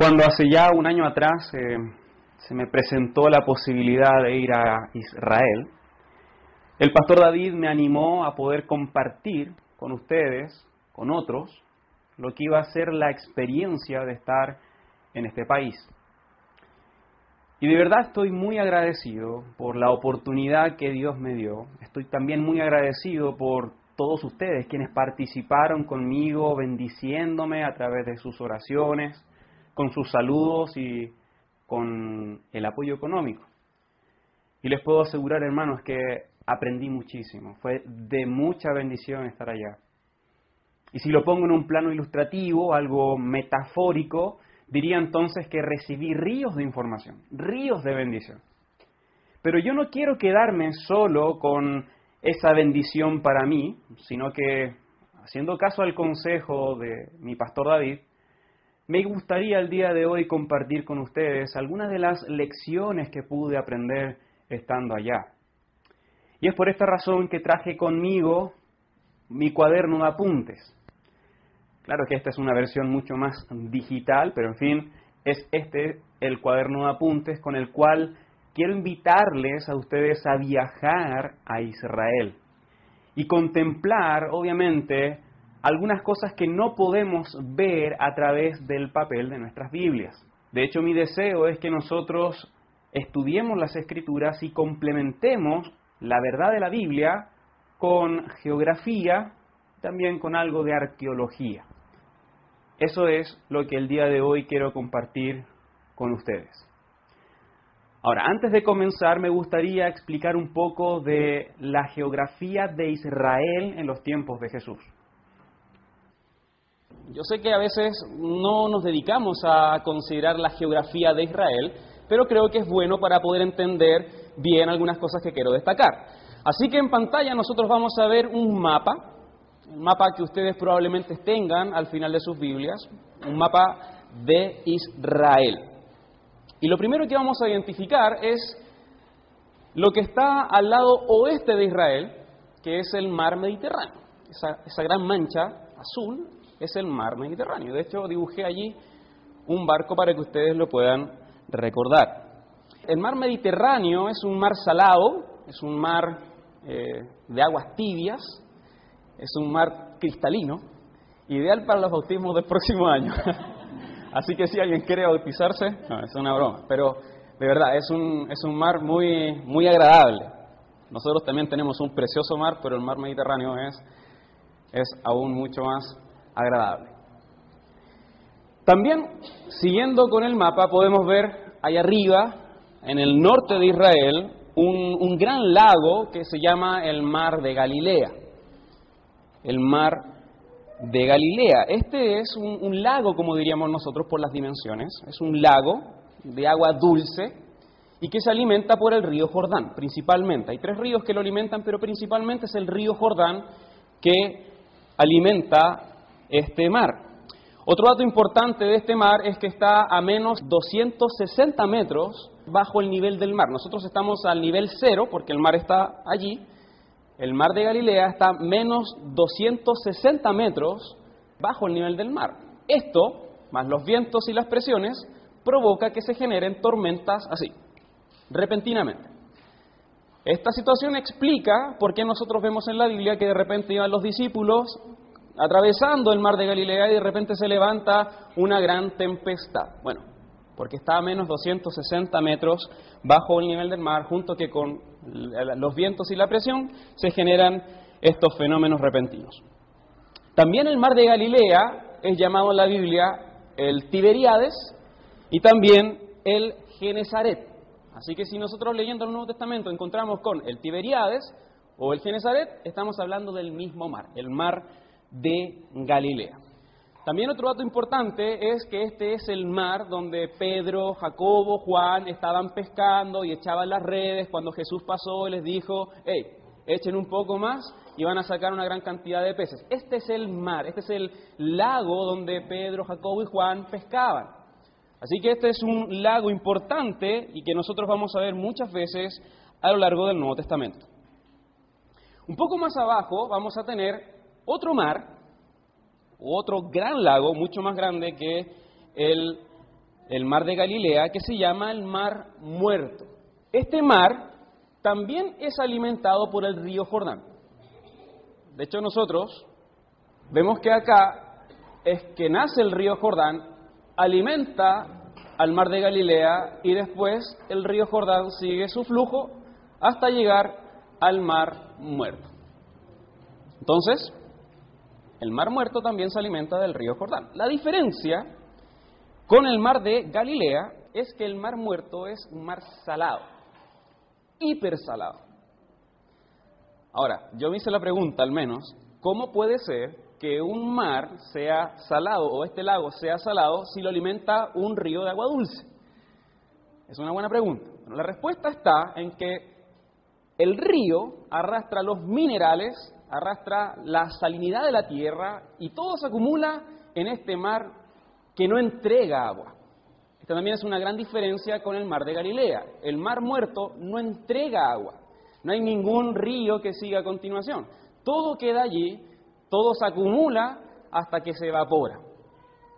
Cuando hace ya un año atrás se me presentó la posibilidad de ir a Israel, el pastor David me animó a poder compartir con ustedes, con otros, lo que iba a ser la experiencia de estar en este país. Y de verdad estoy muy agradecido por la oportunidad que Dios me dio. Estoy también muy agradecido por todos ustedes quienes participaron conmigo, bendiciéndome a través de sus oraciones, con sus saludos y con el apoyo económico. Y les puedo asegurar, hermanos, que aprendí muchísimo. Fue de mucha bendición estar allá. Y si lo pongo en un plano ilustrativo, algo metafórico, diría entonces que recibí ríos de información, ríos de bendición. Pero yo no quiero quedarme solo con esa bendición para mí, sino que, haciendo caso al consejo de mi pastor David, me gustaría el día de hoy compartir con ustedes algunas de las lecciones que pude aprender estando allá. Y es por esta razón que traje conmigo mi cuaderno de apuntes. Claro que esta es una versión mucho más digital, pero en fin, es este el cuaderno de apuntes con el cual quiero invitarles a ustedes a viajar a Israel y contemplar, obviamente, algunas cosas que no podemos ver a través del papel de nuestras Biblias. De hecho, mi deseo es que nosotros estudiemos las Escrituras y complementemos la verdad de la Biblia con geografía, también con algo de arqueología. Eso es lo que el día de hoy quiero compartir con ustedes. Ahora, antes de comenzar, me gustaría explicar un poco de la geografía de Israel en los tiempos de Jesús. Yo sé que a veces no nos dedicamos a considerar la geografía de Israel, pero creo que es bueno para poder entender bien algunas cosas que quiero destacar. Así que en pantalla nosotros vamos a ver un mapa, el mapa que ustedes probablemente tengan al final de sus Biblias, un mapa de Israel. Y lo primero que vamos a identificar es lo que está al lado oeste de Israel, que es el mar Mediterráneo. Esa gran mancha azul es el mar Mediterráneo. De hecho, dibujé allí un barco para que ustedes lo puedan recordar. El mar Mediterráneo es un mar salado, es un mar de aguas tibias, es un mar cristalino, ideal para los bautismos del próximo año. Así que si alguien quiere bautizarse, no, es una broma, pero de verdad es un mar muy agradable. Nosotros también tenemos un precioso mar, pero el mar Mediterráneo es aún mucho más agradable. También, siguiendo con el mapa, podemos ver allá arriba, en el norte de Israel, un gran lago que se llama el Mar de Galilea. El Mar de Galilea. Este es un lago, como diríamos nosotros, por las dimensiones. Es un lago de agua dulce y que se alimenta por el río Jordán, principalmente. Hay 3 ríos que lo alimentan, pero principalmente es el río Jordán que alimenta este mar. Otro dato importante de este mar es que está a menos 260 metros bajo el nivel del mar. Nosotros estamos al nivel 0 porque el mar está allí. El mar de Galilea está a menos 260 metros bajo el nivel del mar. Esto, más los vientos y las presiones, provoca que se generen tormentas así, repentinamente. Esta situación explica por qué nosotros vemos en la Biblia que de repente iban los discípulos atravesando el mar de Galilea y de repente se levanta una gran tempestad. Bueno, porque está a menos 260 metros bajo el nivel del mar, junto que con los vientos y la presión se generan estos fenómenos repentinos. También el mar de Galilea es llamado en la Biblia el Tiberíades y también el Genesaret. Así que si nosotros leyendo el Nuevo Testamento encontramos con el Tiberíades o el Genesaret, estamos hablando del mismo mar, el mar de Galilea. También otro dato importante es que este es el mar donde Pedro, Jacobo, Juan estaban pescando y echaban las redes cuando Jesús pasó y les dijo, hey, echen un poco más y van a sacar una gran cantidad de peces. Este es el mar, este es el lago donde Pedro, Jacobo y Juan pescaban. Así que este es un lago importante y que nosotros vamos a ver muchas veces a lo largo del Nuevo Testamento. Un poco más abajo vamos a tener otro mar, otro gran lago, mucho más grande que el el mar de Galilea, que se llama el Mar Muerto. Este mar también es alimentado por el río Jordán. De hecho, nosotros vemos que acá es que nace el río Jordán, alimenta al mar de Galilea y después el río Jordán sigue su flujo hasta llegar al Mar Muerto. Entonces, el Mar Muerto también se alimenta del río Jordán. La diferencia con el mar de Galilea es que el Mar Muerto es un mar salado, hipersalado. Ahora, yo me hice la pregunta al menos, ¿cómo puede ser que un mar sea salado o este lago sea salado si lo alimenta un río de agua dulce? Es una buena pregunta. Bueno, la respuesta está en que el río arrastra los minerales, arrastra la salinidad de la tierra y todo se acumula en este mar que no entrega agua. Esta también es una gran diferencia con el mar de Galilea. El Mar Muerto no entrega agua. No hay ningún río que siga a continuación. Todo queda allí, todo se acumula hasta que se evapora.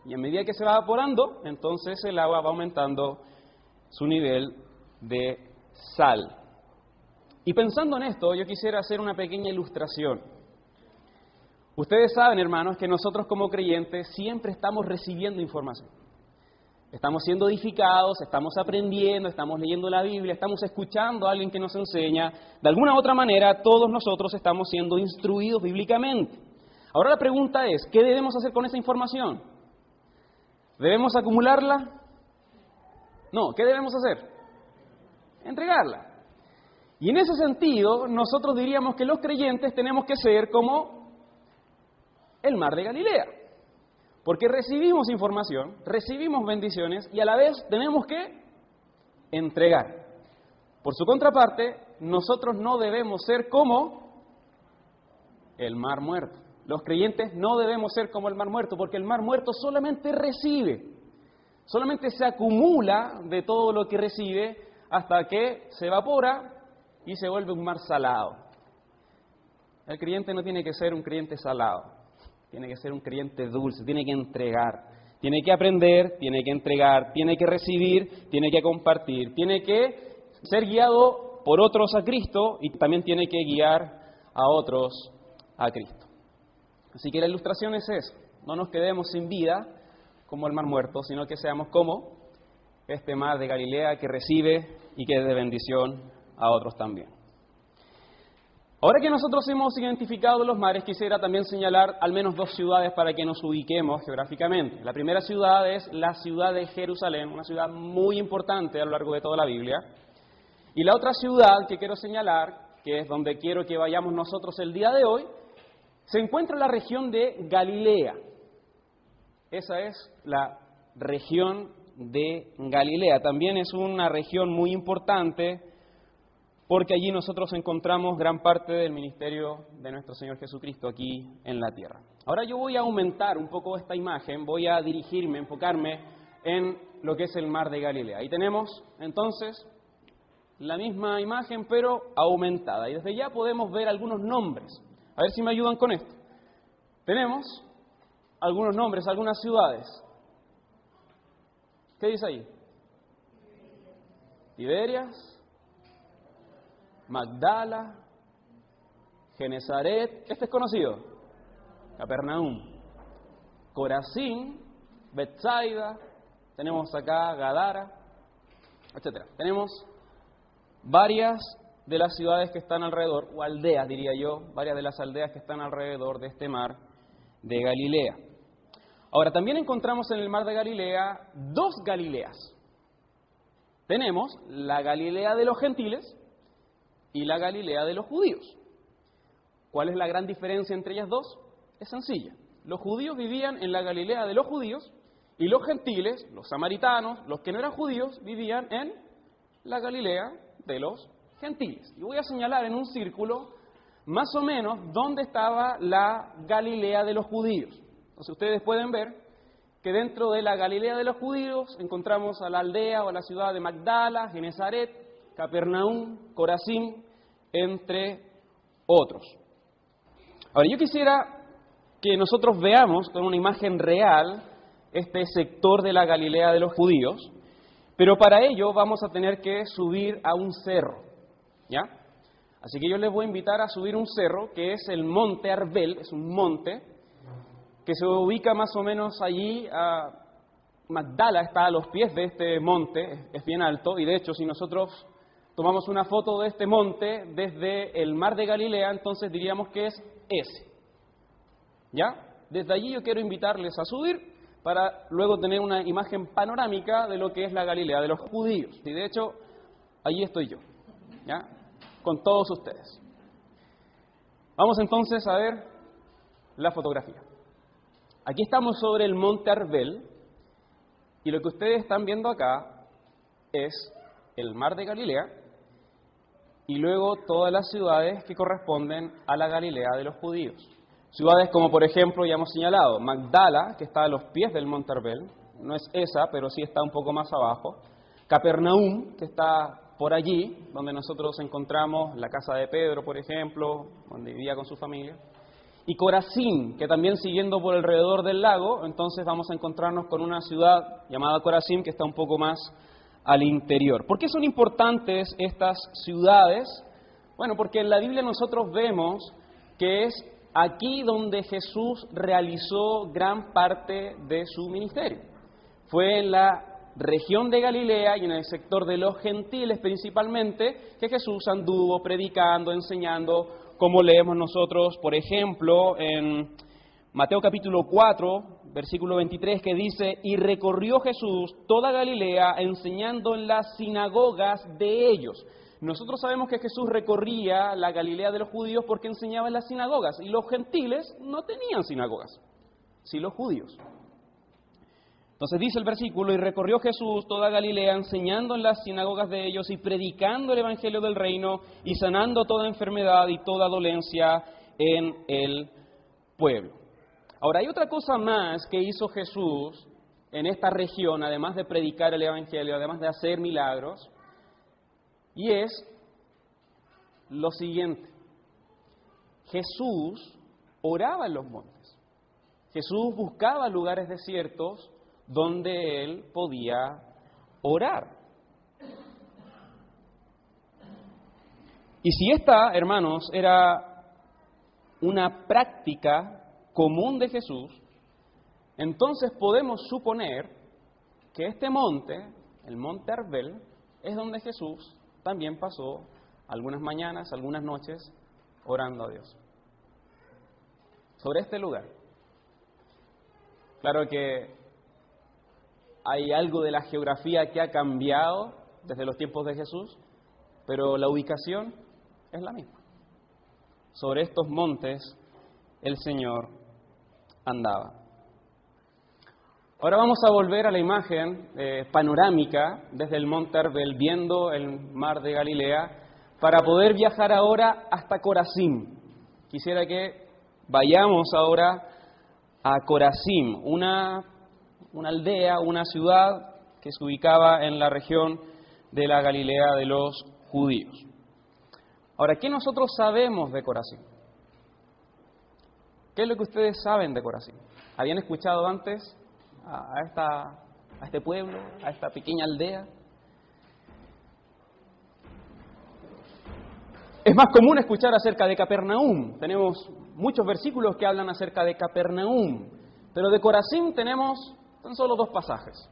Y a medida que se va evaporando, entonces el agua va aumentando su nivel de sal. Y pensando en esto, yo quisiera hacer una pequeña ilustración. Ustedes saben, hermanos, que nosotros como creyentes siempre estamos recibiendo información. Estamos siendo edificados, estamos aprendiendo, estamos leyendo la Biblia, estamos escuchando a alguien que nos enseña. De alguna u otra manera, todos nosotros estamos siendo instruidos bíblicamente. Ahora la pregunta es, ¿qué debemos hacer con esa información? ¿Debemos acumularla? No, ¿qué debemos hacer? Entregarla. Y en ese sentido, nosotros diríamos que los creyentes tenemos que ser como el mar de Galilea. Porque recibimos información, recibimos bendiciones y a la vez tenemos que entregar. Por su contraparte, nosotros no debemos ser como el Mar Muerto. Los creyentes no debemos ser como el Mar Muerto, porque el Mar Muerto solamente recibe, solamente se acumula de todo lo que recibe hasta que se evapora y se vuelve un mar salado. El creyente no tiene que ser un creyente salado. Tiene que ser un creyente dulce, tiene que entregar, tiene que aprender, tiene que entregar, tiene que recibir, tiene que compartir, tiene que ser guiado por otros a Cristo y también tiene que guiar a otros a Cristo. Así que la ilustración es eso, no nos quedemos sin vida como el Mar Muerto, sino que seamos como este mar de Galilea que recibe y que es de bendición a otros también. Ahora que nosotros hemos identificado los mares, quisiera también señalar al menos dos ciudades para que nos ubiquemos geográficamente. La primera ciudad es la ciudad de Jerusalén, una ciudad muy importante a lo largo de toda la Biblia. Y la otra ciudad que quiero señalar, que es donde quiero que vayamos nosotros el día de hoy, se encuentra en la región de Galilea. Esa es la región de Galilea. También es una región muy importante porque allí nosotros encontramos gran parte del ministerio de nuestro Señor Jesucristo aquí en la tierra. Ahora yo voy a aumentar un poco esta imagen, voy a dirigirme, enfocarme en lo que es el mar de Galilea. Ahí tenemos entonces la misma imagen pero aumentada. Y desde ya podemos ver algunos nombres. A ver si me ayudan con esto. Tenemos algunos nombres, algunas ciudades. ¿Qué dice ahí? Tiberias, Magdala, Genesaret, este es conocido, Capernaum, Corazín, Betsaida, tenemos acá Gadara, etc. Tenemos varias de las ciudades que están alrededor, o aldeas diría yo, varias de las aldeas que están alrededor de este mar de Galilea. Ahora, también encontramos en el mar de Galilea dos Galileas. Tenemos la Galilea de los gentiles y la Galilea de los judíos. ¿Cuál es la gran diferencia entre ellas dos? Es sencilla. Los judíos vivían en la Galilea de los judíos y los gentiles, los samaritanos, los que no eran judíos, vivían en la Galilea de los gentiles. Y voy a señalar en un círculo más o menos dónde estaba la Galilea de los judíos. Entonces ustedes pueden ver que dentro de la Galilea de los judíos encontramos a la aldea o a la ciudad de Magdala, Genesaret, Capernaum, Corazín, entre otros. Ahora, yo quisiera que nosotros veamos con una imagen real este sector de la Galilea de los judíos Pero para ello vamos a tener que subir a un cerro, ¿ya? Así que yo les voy a invitar a subir un cerro, que es el Monte Arbel, es un monte que se ubica más o menos allí. Magdala está a los pies de este monte, es bien alto, y de hecho si nosotros tomamos una foto de este monte desde el mar de Galilea, entonces diríamos que es ese, ¿ya? Desde allí yo quiero invitarles a subir para luego tener una imagen panorámica de lo que es la Galilea, de los judíos, y de hecho allí estoy yo, ¿ya? Con todos ustedes. Vamos entonces a ver la fotografía. Aquí estamos sobre el Monte Arbel, y lo que ustedes están viendo acá es el mar de Galilea, y luego todas las ciudades que corresponden a la Galilea de los judíos. Ciudades como, por ejemplo, ya hemos señalado, Magdala, que está a los pies del Monte Arbel, no es esa, pero sí está un poco más abajo. Capernaum, que está por allí, donde nosotros encontramos la casa de Pedro, por ejemplo, donde vivía con su familia. Y Corazín, que también siguiendo por alrededor del lago, entonces vamos a encontrarnos con una ciudad llamada Corazín, que está un poco más al interior. ¿Por qué son importantes estas ciudades? Bueno, porque en la Biblia nosotros vemos que es aquí donde Jesús realizó gran parte de su ministerio. Fue en la región de Galilea y en el sector de los gentiles principalmente que Jesús anduvo predicando, enseñando, como leemos nosotros, por ejemplo, en Mateo capítulo 4, versículo 23, que dice: y recorrió Jesús toda Galilea enseñando en las sinagogas de ellos. Nosotros sabemos que Jesús recorría la Galilea de los judíos porque enseñaba en las sinagogas, y los gentiles no tenían sinagogas, sí los judíos. Entonces dice el versículo: y recorrió Jesús toda Galilea enseñando en las sinagogas de ellos y predicando el evangelio del reino y sanando toda enfermedad y toda dolencia en el pueblo. Ahora, hay otra cosa más que hizo Jesús en esta región, además de predicar el evangelio, además de hacer milagros, y es lo siguiente: Jesús oraba en los montes. Jesús buscaba lugares desiertos donde él podía orar. Y si esta, hermanos, era una práctica común de Jesús, entonces podemos suponer que este monte, el Monte Arbel, es donde Jesús también pasó algunas mañanas, algunas noches, orando a Dios. Sobre este lugar. Claro que hay algo de la geografía que ha cambiado desde los tiempos de Jesús, pero la ubicación es la misma. Sobre estos montes el Señor andaba. Ahora vamos a volver a la imagen panorámica desde el Monte Arbel, viendo el mar de Galilea, para poder viajar ahora hasta Corazín. Quisiera que vayamos ahora a Corazín, una aldea, una ciudad que se ubicaba en la región de la Galilea de los judíos. Ahora, ¿qué nosotros sabemos de Corazín? ¿Qué es lo que ustedes saben de Corazín? ¿Habían escuchado antes a este pueblo, a esta pequeña aldea? Es más común escuchar acerca de Capernaum. Tenemos muchos versículos que hablan acerca de Capernaum, pero de Corazín tenemos tan solo dos pasajes.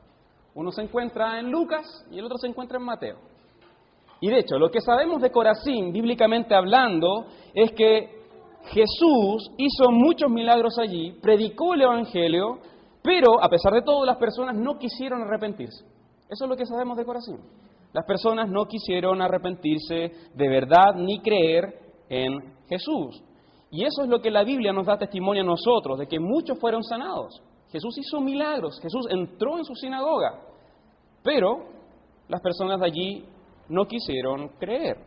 Uno se encuentra en Lucas y el otro se encuentra en Mateo. Y de hecho, lo que sabemos de Corazín, bíblicamente hablando, es que Jesús hizo muchos milagros allí, predicó el evangelio, pero a pesar de todo las personas no quisieron arrepentirse. Eso es lo que sabemos de Corazín. Las personas no quisieron arrepentirse de verdad ni creer en Jesús. Y eso es lo que la Biblia nos da testimonio a nosotros, de que muchos fueron sanados. Jesús hizo milagros, Jesús entró en su sinagoga, pero las personas de allí no quisieron creer.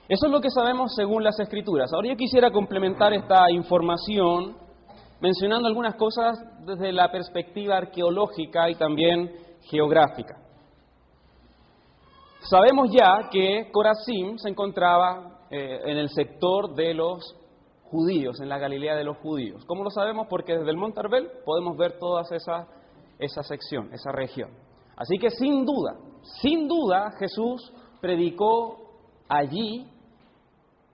Eso es lo que sabemos según las Escrituras. Ahora yo quisiera complementar esta información mencionando algunas cosas desde la perspectiva arqueológica y también geográfica. Sabemos ya que Corazín se encontraba en el sector de los judíos, en la Galilea de los judíos. ¿Cómo lo sabemos? Porque desde el Monte Arbel podemos ver toda esa sección, esa región. Así que sin duda Jesús predicó allí,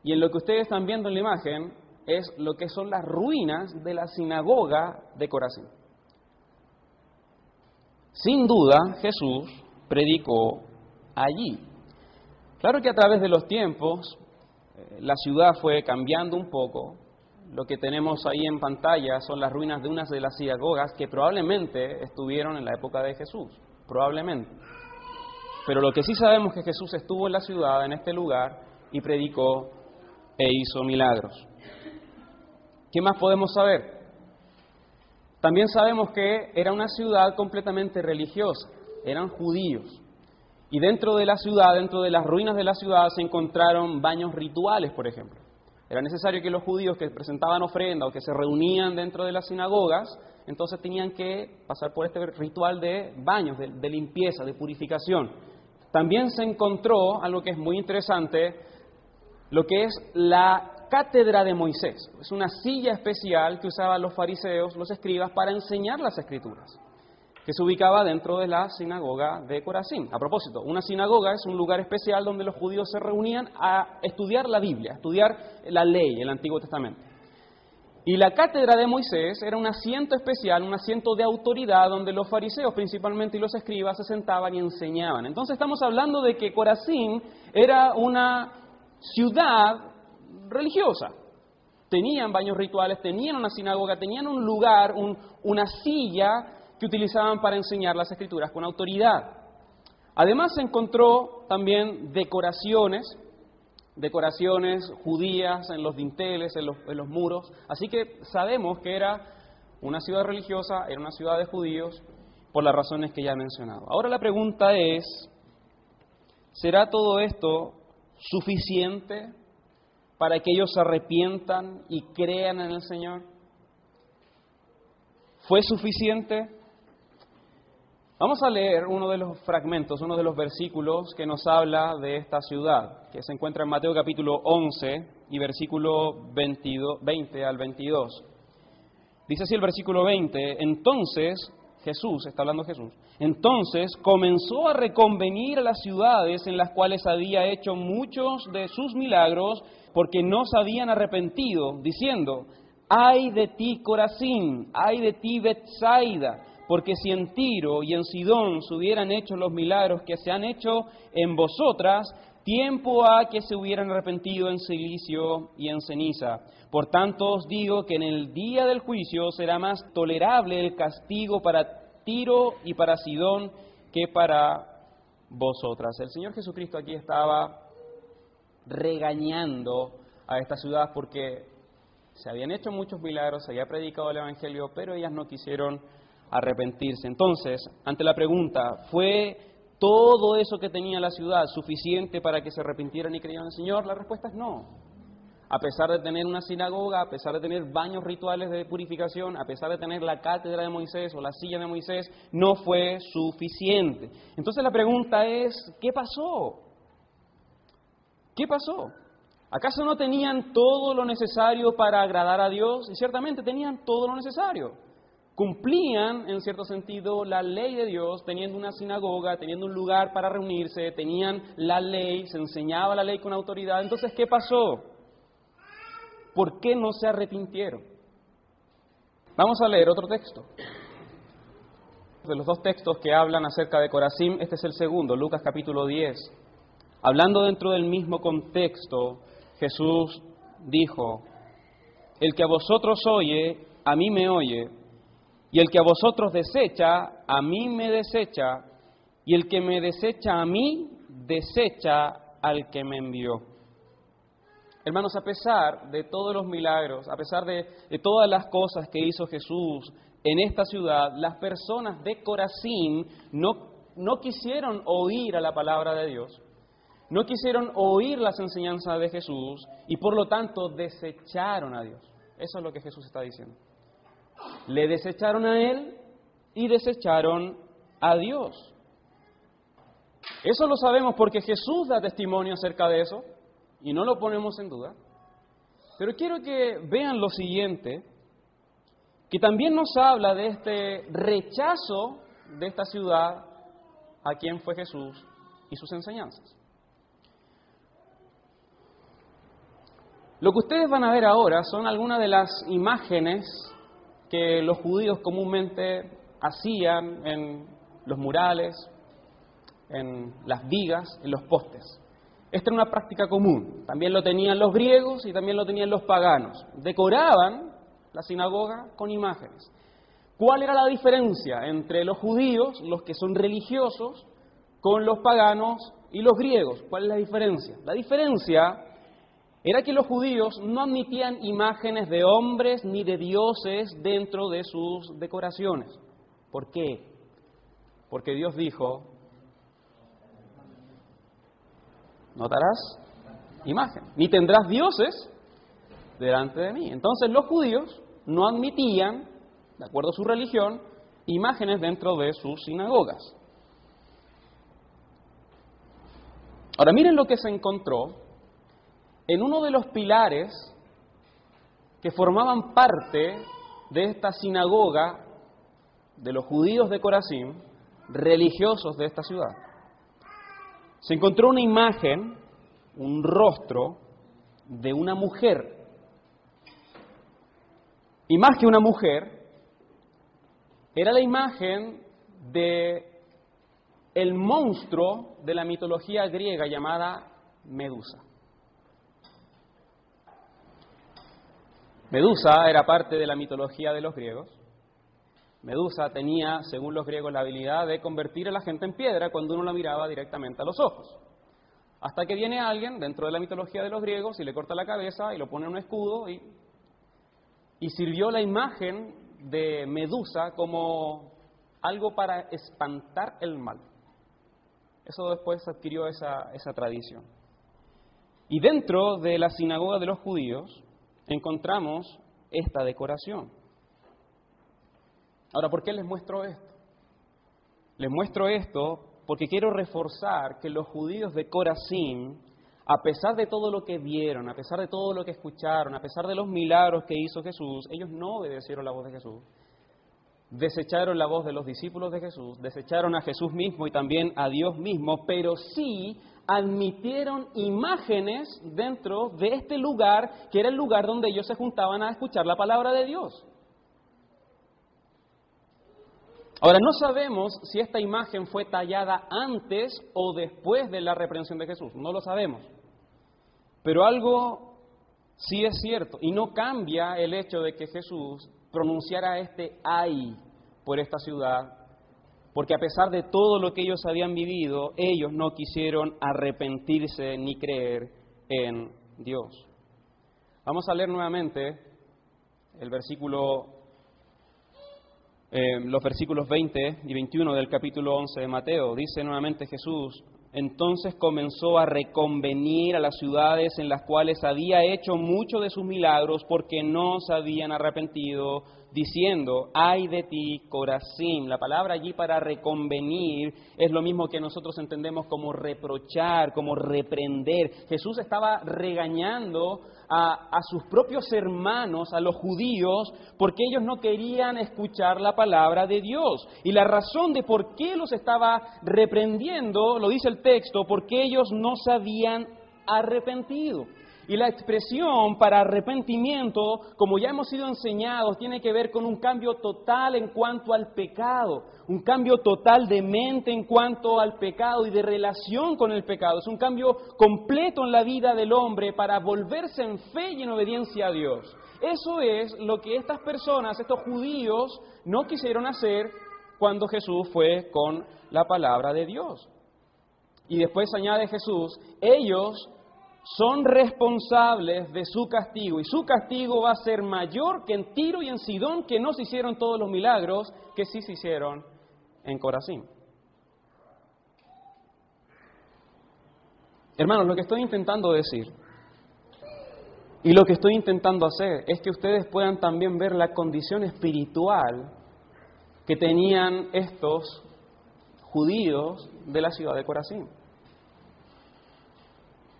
y en lo que ustedes están viendo en la imagen es lo que son las ruinas de la sinagoga de Corazín. Sin duda Jesús predicó allí. Claro que a través de los tiempos la ciudad fue cambiando un poco. Lo que tenemos ahí en pantalla son las ruinas de unas de las sinagogas que probablemente estuvieron en la época de Jesús, probablemente. Pero lo que sí sabemos es que Jesús estuvo en la ciudad, en este lugar, y predicó e hizo milagros. ¿Qué más podemos saber? También sabemos que era una ciudad completamente religiosa, eran judíos. Y dentro de la ciudad, dentro de las ruinas de la ciudad, se encontraron baños rituales, por ejemplo. Era necesario que los judíos que presentaban ofrenda o que se reunían dentro de las sinagogas, entonces tenían que pasar por este ritual de baños, de limpieza, de purificación. También se encontró algo que es muy interesante, lo que es la cátedra de Moisés. Es una silla especial que usaban los fariseos, los escribas, para enseñar las Escrituras, que se ubicaba dentro de la sinagoga de Corazín. A propósito, una sinagoga es un lugar especial donde los judíos se reunían a estudiar la Biblia, a estudiar la ley, el Antiguo Testamento. Y la cátedra de Moisés era un asiento especial, un asiento de autoridad donde los fariseos principalmente y los escribas se sentaban y enseñaban. Entonces estamos hablando de que Corazín era una ciudad religiosa. Tenían baños rituales, tenían una sinagoga, tenían un lugar, una silla que utilizaban para enseñar las Escrituras con autoridad. Además se encontró también decoraciones judías en los dinteles, en los muros. Así que sabemos que era una ciudad religiosa, era una ciudad de judíos, por las razones que ya he mencionado. Ahora la pregunta es, ¿será todo esto suficiente para que ellos se arrepientan y crean en el Señor? ¿Fue suficiente? Vamos a leer uno de los fragmentos, uno de los versículos que nos habla de esta ciudad, que se encuentra en Mateo capítulo 11 y versículo 20 al 22. Dice así el versículo 20, entonces Jesús, está hablando Jesús, entonces comenzó a reconvenir a las ciudades en las cuales había hecho muchos de sus milagros, porque no se habían arrepentido, diciendo, ¡ay de ti Corazín! ¡Ay de ti Betsaida! Porque si en Tiro y en Sidón se hubieran hecho los milagros que se han hecho en vosotras, tiempo ha que se hubieran arrepentido en silicio y en ceniza. Por tanto os digo que en el día del juicio será más tolerable el castigo para Tiro y para Sidón que para vosotras. El Señor Jesucristo aquí estaba regañando a esta ciudad porque se habían hecho muchos milagros, se había predicado el Evangelio, pero ellas no quisieron arrepentirse. Entonces, ante la pregunta, ¿fue todo eso que tenía la ciudad suficiente para que se arrepintieran y creyeran en el Señor? La respuesta es no. A pesar de tener una sinagoga, a pesar de tener baños rituales de purificación, a pesar de tener la cátedra de Moisés o la silla de Moisés, no fue suficiente. Entonces la pregunta es, ¿qué pasó? ¿Qué pasó? ¿Acaso no tenían todo lo necesario para agradar a Dios? Y ciertamente tenían todo lo necesario. Cumplían, en cierto sentido, la ley de Dios, teniendo una sinagoga, teniendo un lugar para reunirse, tenían la ley, se enseñaba la ley con autoridad. Entonces, ¿qué pasó? ¿Por qué no se arrepintieron? Vamos a leer otro texto. De los dos textos que hablan acerca de Corazín, este es el segundo, Lucas capítulo 10. Hablando dentro del mismo contexto, Jesús dijo, el que a vosotros oye, a mí me oye, y el que a vosotros desecha, a mí me desecha, y el que me desecha a mí, desecha al que me envió. Hermanos, a pesar de todos los milagros, a pesar de todas las cosas que hizo Jesús en esta ciudad, las personas de Corazín no quisieron oír a la palabra de Dios, no quisieron oír las enseñanzas de Jesús y por lo tanto desecharon a Dios. Eso es lo que Jesús está diciendo. Le desecharon a Él y desecharon a Dios. Eso lo sabemos porque Jesús da testimonio acerca de eso y no lo ponemos en duda. Pero quiero que vean lo siguiente, que también nos habla de este rechazo de esta ciudad a quién fue Jesús y sus enseñanzas. Lo que ustedes van a ver ahora son algunas de las imágenes que los judíos comúnmente hacían en los murales, en las vigas, en los postes. Esta era una práctica común. También lo tenían los griegos y también lo tenían los paganos. Decoraban la sinagoga con imágenes. ¿Cuál era la diferencia entre los judíos, los que son religiosos, con los paganos y los griegos? ¿Cuál es la diferencia? La diferencia era que los judíos no admitían imágenes de hombres ni de dioses dentro de sus decoraciones. ¿Por qué? Porque Dios dijo: no te harás imagen, ni tendrás dioses delante de mí. Entonces los judíos no admitían, de acuerdo a su religión, imágenes dentro de sus sinagogas. Ahora miren lo que se encontró en uno de los pilares que formaban parte de esta sinagoga de los judíos de Corazín, religiosos de esta ciudad. Se encontró una imagen, un rostro de una mujer. Y más que una mujer, era la imagen de el monstruo de la mitología griega llamada Medusa. Medusa era parte de la mitología de los griegos. Medusa tenía, según los griegos, la habilidad de convertir a la gente en piedra cuando uno la miraba directamente a los ojos. Hasta que viene alguien dentro de la mitología de los griegos y le corta la cabeza y lo pone en un escudo y sirvió la imagen de Medusa como algo para espantar el mal. Eso después adquirió esa tradición. Y dentro de la sinagoga de los judíos encontramos esta decoración. Ahora, ¿por qué les muestro esto? Les muestro esto porque quiero reforzar que los judíos de Corazín, a pesar de todo lo que vieron, a pesar de todo lo que escucharon, a pesar de los milagros que hizo Jesús, ellos no obedecieron la voz de Jesús. Desecharon la voz de los discípulos de Jesús, desecharon a Jesús mismo y también a Dios mismo, pero sí admitieron imágenes dentro de este lugar, que era el lugar donde ellos se juntaban a escuchar la palabra de Dios. Ahora, no sabemos si esta imagen fue tallada antes o después de la reprensión de Jesús, no lo sabemos. Pero algo sí es cierto, y no cambia el hecho de que Jesús pronunciara este ay por esta ciudad, porque a pesar de todo lo que ellos habían vivido, ellos no quisieron arrepentirse ni creer en Dios. Vamos a leer nuevamente el los versículos 20 y 21 del capítulo 11 de Mateo. Dice nuevamente Jesús: entonces comenzó a reconvenir a las ciudades en las cuales había hecho muchos de sus milagros, porque no se habían arrepentido, diciendo: ay de ti, Corazín. La palabra allí para reconvenir es lo mismo que nosotros entendemos como reprochar, como reprender. Jesús estaba regañando a sus propios hermanos, a los judíos, porque ellos no querían escuchar la palabra de Dios. Y la razón de por qué los estaba reprendiendo, lo dice el texto, porque ellos no se habían arrepentido. Y la expresión para arrepentimiento, como ya hemos sido enseñados, tiene que ver con un cambio total en cuanto al pecado, un cambio total de mente en cuanto al pecado y de relación con el pecado. Es un cambio completo en la vida del hombre para volverse en fe y en obediencia a Dios. Eso es lo que estas personas, estos judíos, no quisieron hacer cuando Jesús fue con la palabra de Dios. Y después añade Jesús: ellos son responsables de su castigo, y su castigo va a ser mayor que en Tiro y en Sidón, que no se hicieron todos los milagros que sí se hicieron en Corazín. Hermanos, lo que estoy intentando decir y lo que estoy intentando hacer es que ustedes puedan también ver la condición espiritual que tenían estos judíos de la ciudad de Corazín.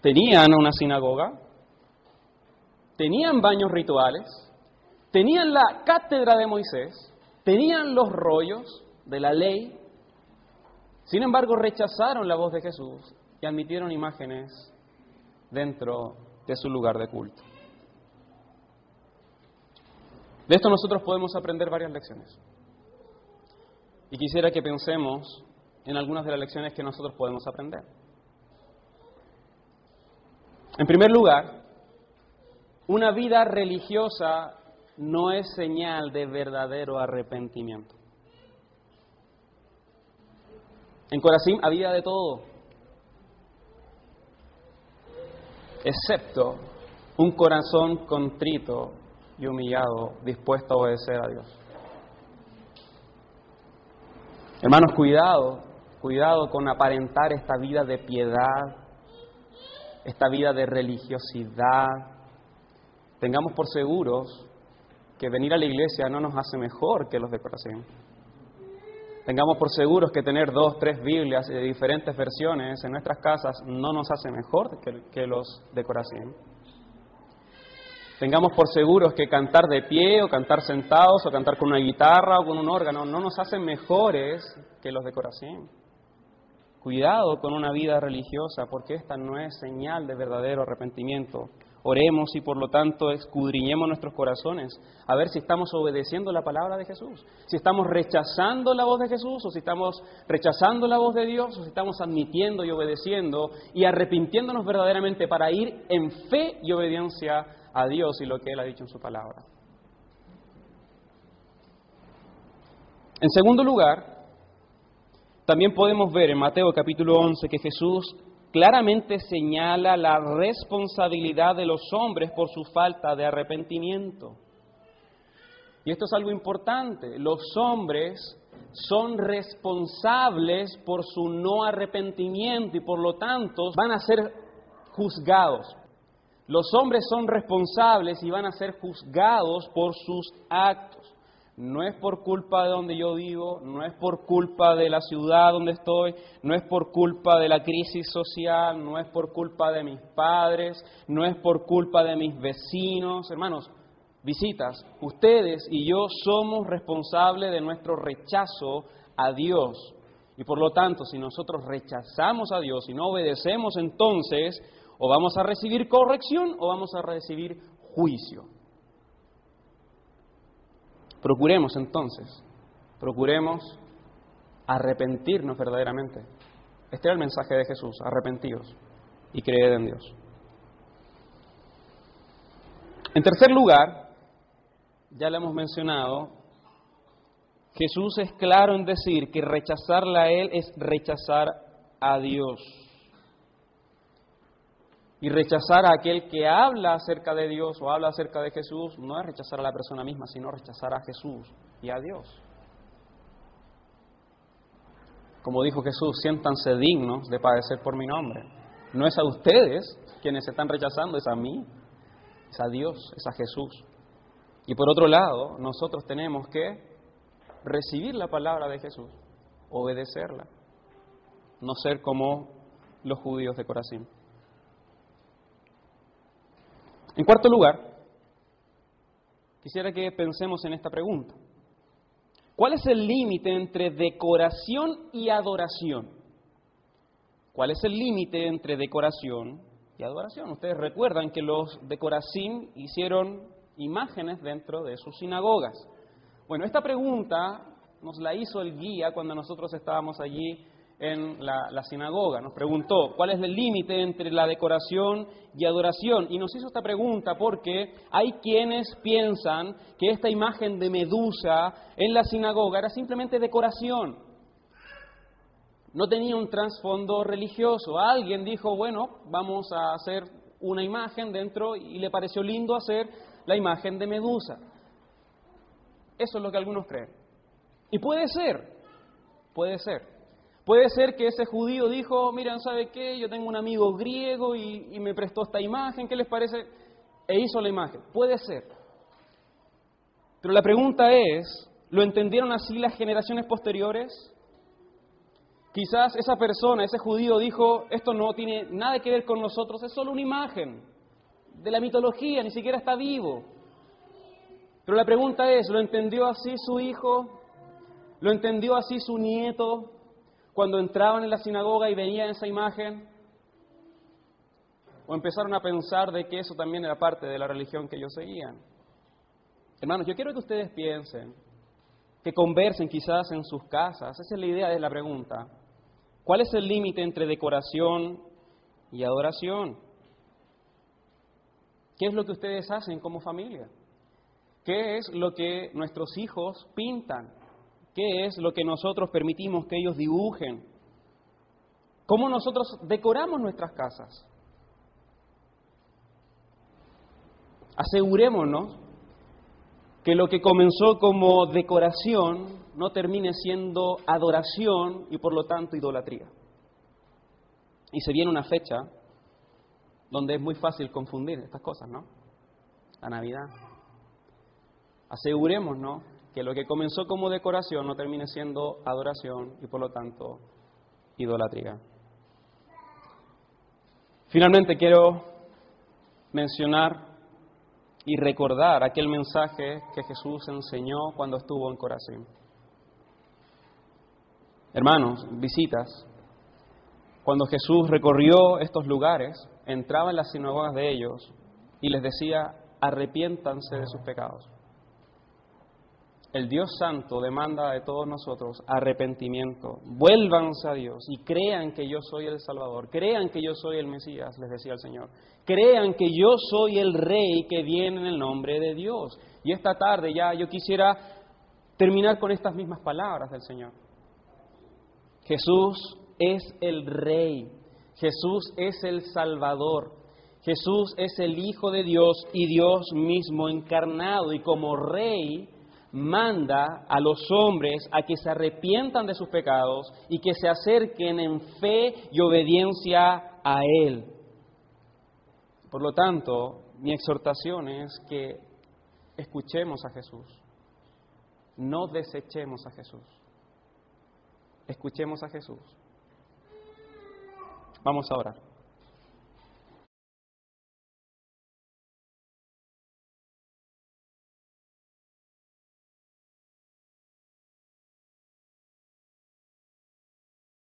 Tenían una sinagoga, tenían baños rituales, tenían la cátedra de Moisés, tenían los rollos de la ley, Sin embargo, rechazaron la voz de Jesús y admitieron imágenes dentro de su lugar de culto. De esto nosotros podemos aprender varias lecciones. Y quisiera que pensemos en algunas de las lecciones que nosotros podemos aprender. En primer lugar, una vida religiosa no es señal de verdadero arrepentimiento. En Corazín había de todo, excepto un corazón contrito y humillado, dispuesto a obedecer a Dios. Hermanos, cuidado con aparentar esta vida de piedad, esta vida de religiosidad. Tengamos por seguros que venir a la iglesia no nos hace mejor que los de Corazín. Tengamos por seguros que tener 2, 3 Biblias de diferentes versiones en nuestras casas no nos hace mejor que los de Corazín. Tengamos por seguros que cantar de pie o cantar sentados o cantar con una guitarra o con un órgano no nos hacen mejores que los de Corazín. Cuidado con una vida religiosa, porque esta no es señal de verdadero arrepentimiento. Oremos y por lo tanto escudriñemos nuestros corazones a ver si estamos obedeciendo la palabra de Jesús, si estamos rechazando la voz de Jesús o si estamos rechazando la voz de Dios o si estamos admitiendo y obedeciendo y arrepintiéndonos verdaderamente para ir en fe y obediencia a Dios y lo que Él ha dicho en su palabra. En segundo lugar, también podemos ver en Mateo capítulo 11 que Jesús claramente señala la responsabilidad de los hombres por su falta de arrepentimiento. Y esto es algo importante. Los hombres son responsables por su no arrepentimiento y por lo tanto van a ser juzgados. Los hombres son responsables y van a ser juzgados por sus actos. No es por culpa de donde yo vivo, no es por culpa de la ciudad donde estoy, no es por culpa de la crisis social, no es por culpa de mis padres, no es por culpa de mis vecinos. Hermanos, visitas, ustedes y yo somos responsables de nuestro rechazo a Dios. Y por lo tanto, si nosotros rechazamos a Dios y no obedecemos, entonces o vamos a recibir corrección o vamos a recibir juicio. Procuremos entonces, arrepentirnos verdaderamente. Este era el mensaje de Jesús, arrepentidos y creed en Dios. En tercer lugar, ya lo hemos mencionado, Jesús es claro en decir que rechazarla a Él es rechazar a Dios. Y rechazar a aquel que habla acerca de Dios o habla acerca de Jesús no es rechazar a la persona misma, sino rechazar a Jesús y a Dios. Como dijo Jesús, siéntanse dignos de padecer por mi nombre. No es a ustedes quienes se están rechazando, es a mí, es a Dios, es a Jesús. Y por otro lado, nosotros tenemos que recibir la palabra de Jesús, obedecerla, no ser como los judíos de Corazín. En cuarto lugar, quisiera que pensemos en esta pregunta. ¿Cuál es el límite entre decoración y adoración? ¿Cuál es el límite entre decoración y adoración? Ustedes recuerdan que los de Corazín hicieron imágenes dentro de sus sinagogas. Bueno, esta pregunta nos la hizo el guía cuando nosotros estábamos allí en la sinagoga. Nos preguntó, ¿cuál es el límite entre la decoración y adoración? Y nos hizo esta pregunta porque hay quienes piensan que esta imagen de Medusa en la sinagoga era simplemente decoración. No tenía un trasfondo religioso. Alguien dijo, bueno, vamos a hacer una imagen dentro y le pareció lindo hacer la imagen de Medusa. Eso es lo que algunos creen. Y puede ser. Puede ser que ese judío dijo, miren, ¿sabe qué? Yo tengo un amigo griego y me prestó esta imagen, ¿qué les parece? E hizo la imagen. Puede ser. Pero la pregunta es, ¿lo entendieron así las generaciones posteriores? Quizás esa persona, ese judío dijo, esto no tiene nada que ver con nosotros, es solo una imagen de la mitología, ni siquiera está vivo. Pero la pregunta es, ¿lo entendió así su hijo? ¿Lo entendió así su nieto? cuando entraban en la sinagoga y veían esa imagen? ¿O empezaron a pensar de que eso también era parte de la religión que ellos seguían? Hermanos, yo quiero que ustedes piensen, que conversen quizás en sus casas. Esa es la idea de la pregunta. ¿Cuál es el límite entre decoración y adoración? ¿Qué es lo que ustedes hacen como familia? ¿Qué es lo que nuestros hijos pintan? ¿Qué es lo que nosotros permitimos que ellos dibujen? ¿Cómo nosotros decoramos nuestras casas? Asegurémonos que lo que comenzó como decoración no termine siendo adoración y por lo tanto idolatría. Y se viene una fecha donde es muy fácil confundir estas cosas, ¿no? La Navidad. Asegurémonos que lo que comenzó como decoración no termine siendo adoración y por lo tanto idolatría. Finalmente quiero mencionar y recordar aquel mensaje que Jesús enseñó cuando estuvo en Corazín. Hermanos, visitas, cuando Jesús recorrió estos lugares, entraba en las sinagogas de ellos y les decía: arrepiéntanse de sus pecados. El Dios Santo demanda de todos nosotros arrepentimiento. Vuélvanse a Dios y crean que yo soy el Salvador. Crean que yo soy el Mesías, les decía el Señor. Crean que yo soy el Rey que viene en el nombre de Dios. Y esta tarde ya yo quisiera terminar con estas mismas palabras del Señor. Jesús es el Rey. Jesús es el Salvador. Jesús es el Hijo de Dios y Dios mismo encarnado. Y como Rey manda a los hombres a que se arrepientan de sus pecados y que se acerquen en fe y obediencia a Él. Por lo tanto, mi exhortación es que escuchemos a Jesús, no desechemos a Jesús. Escuchemos a Jesús. Vamos a orar.